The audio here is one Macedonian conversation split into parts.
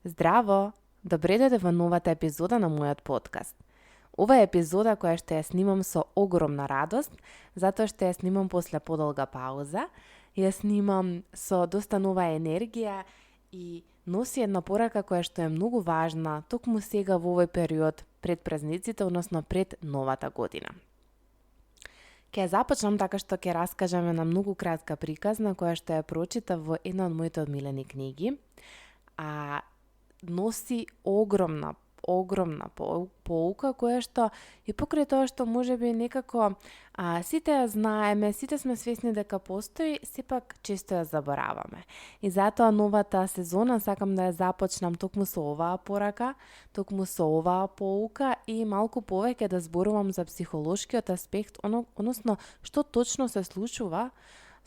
Здраво! Добре дојде во новата епизода на мојот подкаст. Ова е епизода која што ја снимам со огромна радост, затоа што ја снимам после подолга пауза. Ја снимам со доста нова енергија и носи една порака која што е многу важна токму сега во овој период пред празниците, односно пред новата година. Ќе започнам така што ќе раскажам една многу кратка приказна која што ја прочитав во една од моите одмилени книги, а носи огромна поука која што и покрај тоа што можеби некако сите ја знаеме, сите сме свесни дека постои, сепак често ја забораваме. И затоа новата сезона сакам да ја започнам токму со оваа порака, токму со оваа поука и малку повеќе да зборувам за психолошкиот аспект, односно што точно се случува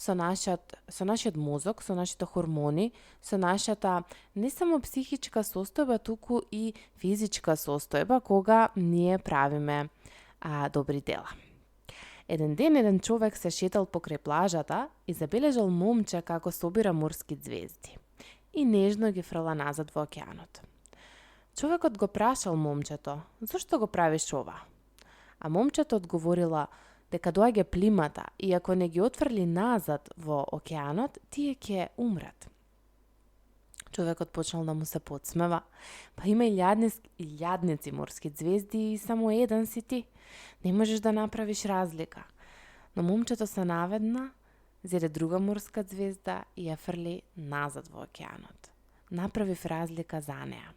со нашиот мозок, со нашите хормони, со нашата не само психичка состојба, туку и физичка состојба кога ние правиме добри дела. Еден ден еден човек се шетал покрај плажата и забележал момче како собира морски ѕвезди и нежно ги фрла назад во океанот. Човекот го прашал момчето: "Зошто го правиш ова?" А момчето одговорила дека доаѓа плимата и ако не ги отфрли назад во океанот, тие ќе умрат. Човекот почнал да му се подсмева. Па има и илјадници морски ѕвезди и само еден си ти. Не можеш да направиш разлика. Но момчето се наведна, зеде друга морска ѕвезда и ја фрли назад во океанот. Направив разлика за неа.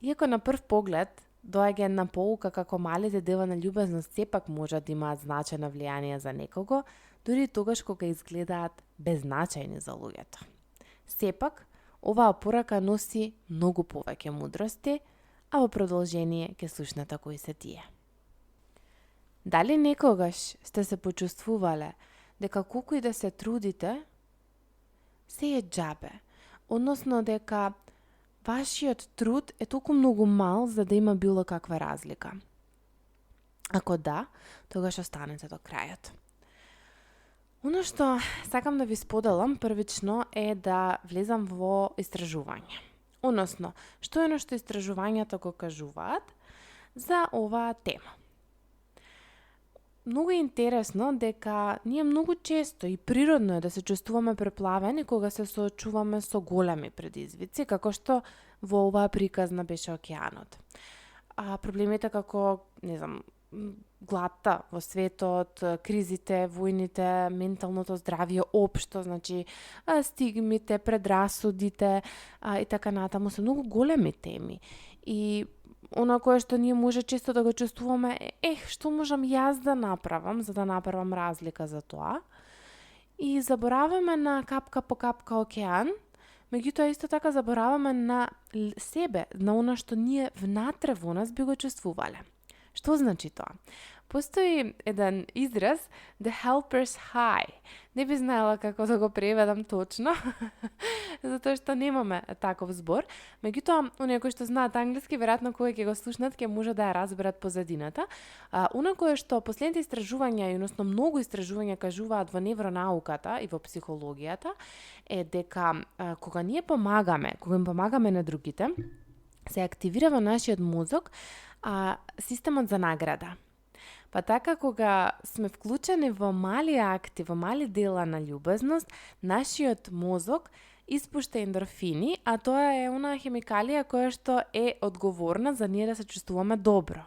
Иако на прв поглед доаѓа една поука како малите дела на љубезност сепак можат да имаат значајно влијание за некого, дури и тогаш кога изгледаат беззначајни за луѓето. Сепак, оваа порака носи многу повеќе мудрости, а во продолжение ќе слушнете кои се тие. Дали некогаш сте се почувствувале дека колку и да се трудите, се е џабе, односно дека вашиот труд е толку многу мал за да има било каква разлика? Ако да, тогаш останете до крајот. Оно што сакам да ви споделам првично е да влезам во истражување. Односно, што е што истражувањата го кажуваат за оваа тема. Многу е интересно дека ние многу често и природно е да се чувствуваме преплавени кога се соочуваме со големи предизвици, како што во оваа приказна беше океанот. Проблемите како, гладта во светот, кризите, војните, менталното здравје општо, стигмите, предрасудите и така натаму се многу големи теми. И она кое што ние може често да го чувствуваме што можам јас да направам за да направам разлика за тоа. И забораваме на капка по капка океан, меѓутоа исто така забораваме на себе, на она што ние внатре во нас би го чувствувале. Што значи тоа? Постои еден израз the helper's high. Не би знаела како да го преведам точно, затоа што немаме таков збор. Меѓутоа, оние кои што знаат англиски, веројатно кога ќе го слушнат, ќе може да ја разберат позадината. Она кое што последните истражувања, односно многу истражувања кажуваат во невронауката и во психологијата, е дека кога ние помагаме, кога им помагаме на другите, се активира во нашиот мозок системот за награда. Па така, кога сме вклучени во мали акти, во мали дела на љубезност, нашиот мозок испушта ендорфини, а тоа е онаа хемикалија која што е одговорна за ние да се чувствуваме добро.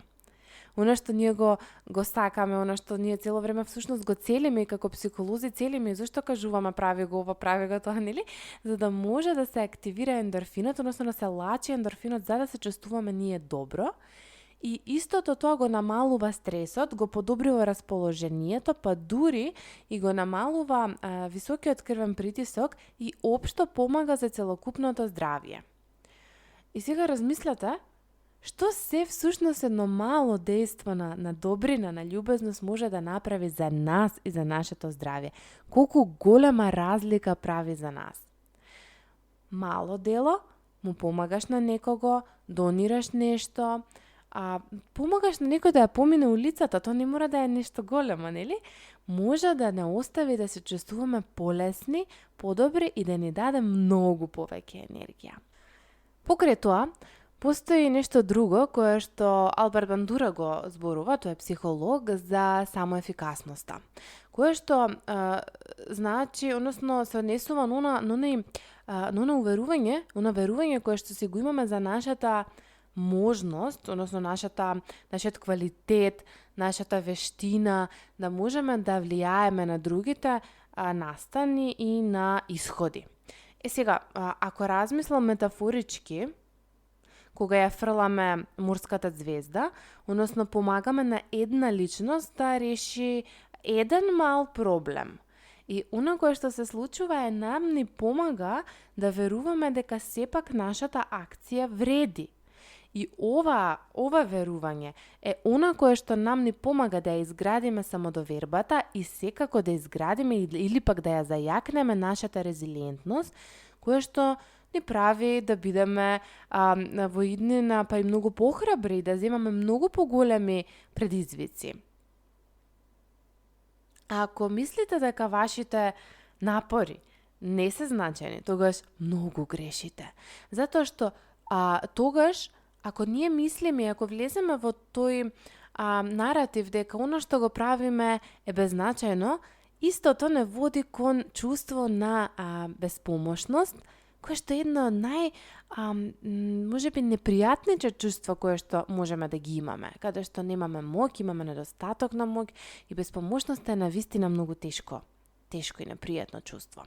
Оно што ние го сакаме, оно што ние цело време всушност го целиме и како психолози целиме, зашто кажуваме прави го ова, прави го тоа, нели? За да може да се активира ендорфинот, односно да се лачи ендорфинот за да се чувствуваме ние добро. И истото тоа го намалува стресот, го подобрува расположението, па дури и го намалува високиот крвен притисок и општо помага за целокупното здравје. И сега размислете, што се всушност едно мало дејство на добрина, на љубезност може да направи за нас и за нашето здравје. Колку голема разлика прави за нас. Мало дело, му помагаш на некого, донираш нешто, помагаш на некој да ја помине улицата, тоа не мора да е нешто големо, нели? Може да не остави да се чувствуваме полесни, подобри и да ни даде многу повеќе енергија. Покрај тоа, постои нешто друго кое што Алберт Бандура го зборува, тој е психолог, за самоефикасноста. Кое што значи, односно се однесува на верување кое што си го имаме за нашата можност, односно нашиот квалитет, нашата вештина, да можеме да влијаеме на другите настани и на исходи. Сега, ако размислам метафорички, кога ја фрламе морската звезда, односно помагаме на една личност да реши еден мал проблем. И она кое што се случува е нам ни помага да веруваме дека сепак нашата акција вреди. И ова верување е она кое што нам ни помага да ја изградиме самодовербата и секако да изградиме или пак да ја зајакнеме нашата резилиентност, кое што ни прави да бидеме во иднина па и многу похрабри и да земаме многу поголеми предизвици. Ако мислите дека вашите напори не се значајни, тогаш многу грешите. Затоа што тогаш, ако ние мислиме, ако влеземе во тој наратив дека оно што го правиме е беззначајно, истото не води кон чувство на безпомошност, кое што е едно од можеби непријатните чувства кое што можеме да ги имаме, каде што немаме моќ, имаме недостаток на моќ и безпомошноста е навистина многу тешко и непријатно чувство.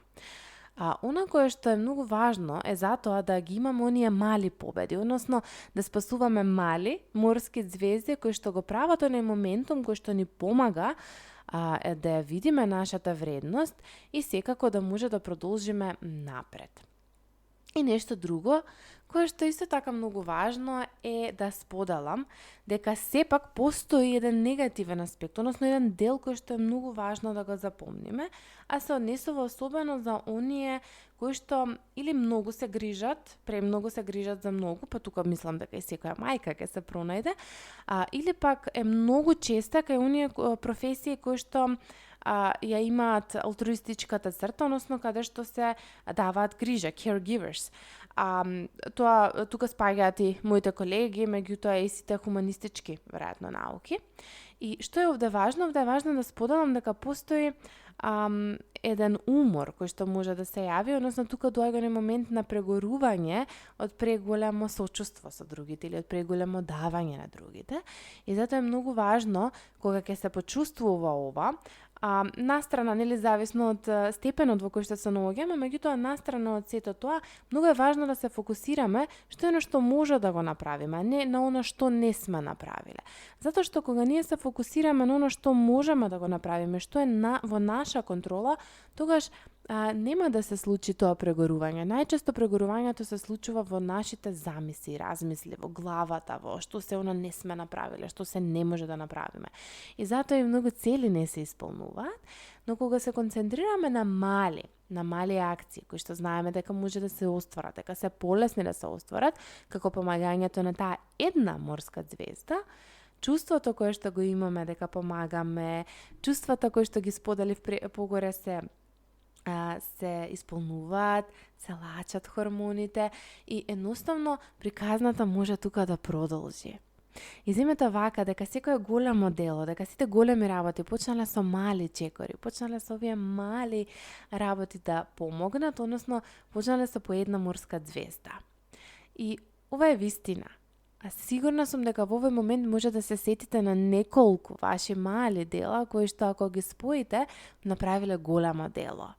Она кое што е многу важно е затоа да ги имаме оние мали победи, односно да спасуваме мали морски звезди кои што го прават оној моментум кој што ни помага да ја видиме нашата вредност и секако да може да продолжиме напред. И нешто друго, кое што исто така многу важно е да споделам дека сепак постои еден негативен аспект, односно еден дел кој што е многу важно да го запомниме, а се однесува особено за оние кои што или многу се грижат, премногу се грижат за многу, па тука мислам дека и секоја мајка ќе се пронајде, или пак е многу честа кај оние професии кои што ја имаат алтруистичката црта, односно каде што се даваат грижа, caregivers. Тука спаѓаат и моите колеги, меѓутоа и сите хуманистички, веројатно, науки. И што е овде важно? Овде е важно да споделам дека постои еден умор кој што може да се јави, односно тука доаѓа на момент на прегорување од преголемо сочувство со другите или од преголемо давање на другите. И затоа е многу важно кога ќе се почувствува ова, настрана, нели, зависно од степенот во кој што се наоѓаме, меѓутоа настрана од сето тоа, многу е важно да се фокусираме што е што може да го направиме, а не на оно што не сме направиле. Затоа што кога ние се фокусираме на оно што можеме да го направиме, што е во наша контрола, тогаш нема да се случи тоа прегорување. Најчесто прегорувањето се случува во нашите замисли, размисли, во главата, во што се оно не сме направиле, што се не може да направиме. И затоа и многу цели не се исполнуваат, но кога се концентрираме на мали акции, кои што знаеме дека може да се остварат, дека се полесни да се остварат, како помагањето на таа една морска звезда, чувството кое што го имаме дека помагаме, чувствата кои што ги споделив погоре се исполнуваат, се лачат хормоните и едноставно приказната може тука да продолжи. И земете вака дека секој големо дело, дека сите големи работи почнале со мали чекори, почнале со овие мали работи да помогнат, односно почнале со по една морска звезда. И ова е вистина. А сигурна сум дека во овој момент може да се сетите на неколку ваши мали дела кои што ако ги споите направиле големо дело.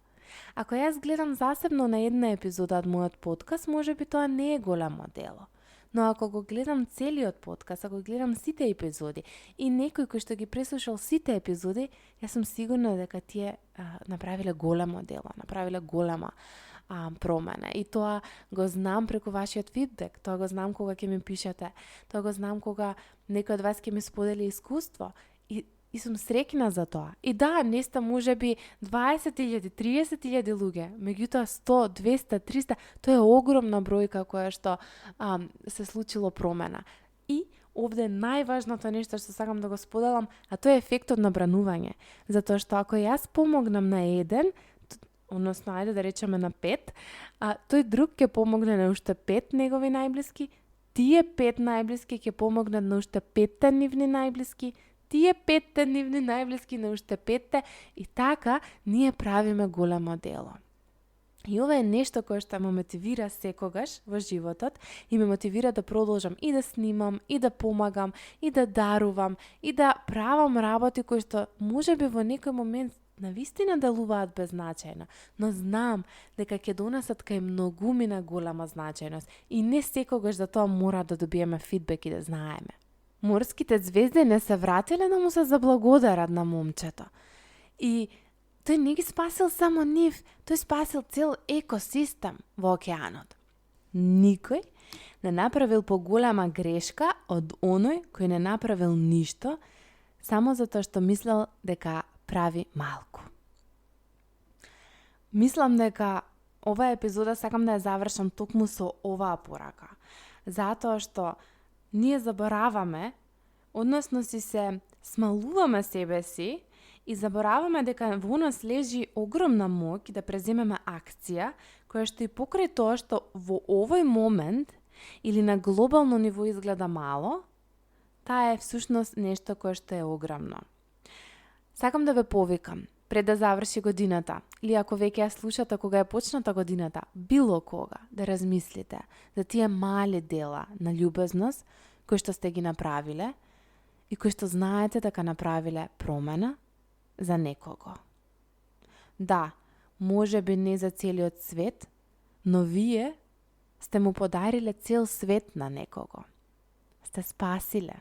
Ако јас гледам засебно на една епизода од мојот подкаст, можеби тоа не е големо дело. Но ако го гледам целиот подкаст, ако гледам сите епизоди и некој кој што ги преслушал сите епизоди, јас сум сигурна дека тие направиле големо дело, направиле голема промена. И тоа го знам преку вашиот фидбек, тоа го знам кога ќе ми пишете, тоа го знам кога некој од вас ќе ми сподели искуство. И сум среќна за тоа. И да, не сте можеби 20.000, 30.000 луѓе, меѓутоа 100, 200, 300, тоа е огромна бројка која што се случило промена. И овде најважното нешто што сакам да го споделам, а тоа е ефектот на бранување. Затоа што ако јас помогнам на еден, односно, ајде да речеме на 5, а тој друг ќе помогне на уште 5 негови најблиски, тие 5 најблиски ќе помогнат на уште 5 нивни најблиски, тие 5 нивни најблиски на уште 5 и така ние правиме големо дело. И ова е нешто кое што ме мотивира секогаш во животот и ме мотивира да продолжам и да снимам, и да помагам, и да дарувам, и да правам работи кои што можеби во некој момент навистина делуваат беззначајно, но знам дека ќе донесат кај многумина голема значајност и не секогаш за тоа мора да добиеме фидбек и да знаеме. Морските звезди не се вратиле да му се заблагодарат на момчето. И тој не ги спасил само нив, тој спасил цел екосистем во океанот. Никој не направил поголема грешка од оној кој не направил ништо, само затоа што мислел дека прави малку. Мислам дека оваа епизода сакам да ја завршам токму со оваа порака. Затоа што ние забораваме, односно си се смалуваме себе си и забораваме дека во нас лежи огромна моќ да преземеме акција, која што и покрај тоа што во овој момент или на глобално ниво изгледа мало, таа е всушност нешто кое што е огромно. Сакам да ве повикам, пред да заврши годината, или ако веќе ја слушате кога е почната годината, било кога, да размислите за тие мали дела на љубезност кои што сте ги направиле и кои што знаете дека направиле промена за некого. Да, може би не за целиот свет, но вие сте му подариле цел свет на некого. Сте спасиле,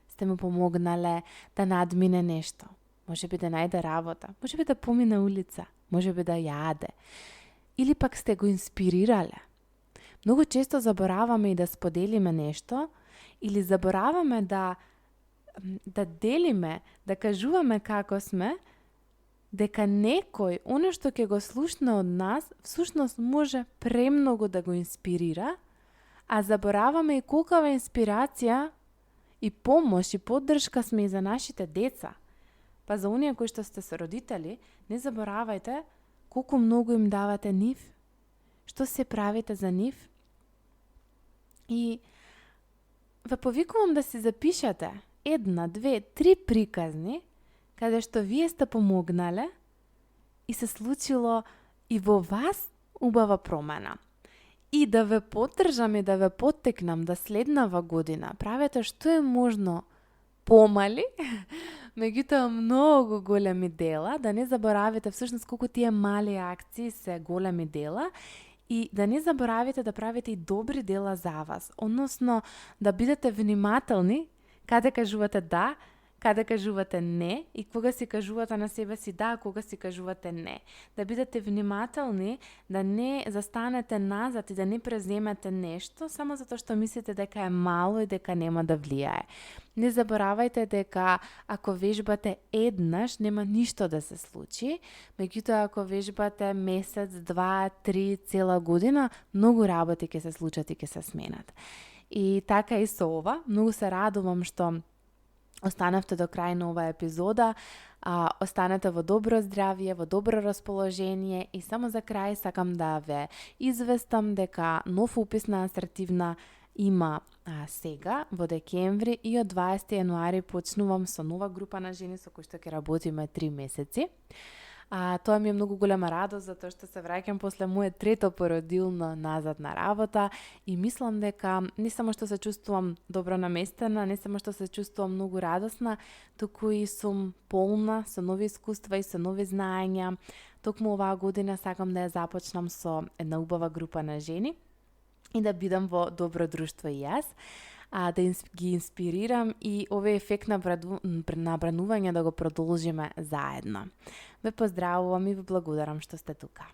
сте му помогнале да надмине нешто. Може би да најде работа, може би да помине улица, може би да јаде. Или пак сте го инспирирале. Многу често забораваме и да споделиме нешто, или забораваме да делиме, да кажуваме како сме, дека некој, оно што ќе го слушне од нас, всушност може премногу да го инспирира, а забораваме и колкава инспирација и помош и поддршка сме и за нашите деца. Па за оние кои што сте се родители, не заборавајте колку многу им давате нив, што се правите за нив. И ве повикувам да си запишете 1, 2, 3 приказни, каде што вие сте помогнале и се случило и во вас убава промена. И да ве поддржам и да ве поттекнам да следнава година правете што е можно помали, меѓутоа многу големи дела, да не заборавите всушност колку тие мали акции се големи дела и да не заборавите да правите и добри дела за вас, односно да бидете внимателни каде кажувате да, каде кажувате не и кога си кажувате на себе си да, кога си кажувате не. Да бидете внимателни, да не застанете назад и да не преземете нешто само затоа што мислите дека е мало и дека нема да влијае. Не заборавајте дека ако вежбате еднаш нема ништо да се случи, меѓутоа ако вежбате месец, 2, 3, цела година, многу работи ќе се случат и ќе се сменат. И така и со ова, многу се радувам што останавте до крај на оваа епизода, останете во добро здравје, во добро расположение и само за крај сакам да ве известам дека нов упис на асертивна има сега во декември и од 20 јануари почнувам со нова група на жени со кои што ќе работиме 3 месеци. Тоа ми е многу голема радост затоа што се враќам после моје трето породилно назад на работа и мислам дека не само што се чувствувам добро наместена, не само што се чувствувам многу радосна, туку и сум полна со нови искуства и со нови знаења. Токму оваа година сакам да ја започнам со една убава група на жени и да бидам во добро друштво и јас, да ги инспирирам и овој ефект на бранување да го продолжиме заедно. Ве поздравувам и ве благодарам што сте тука.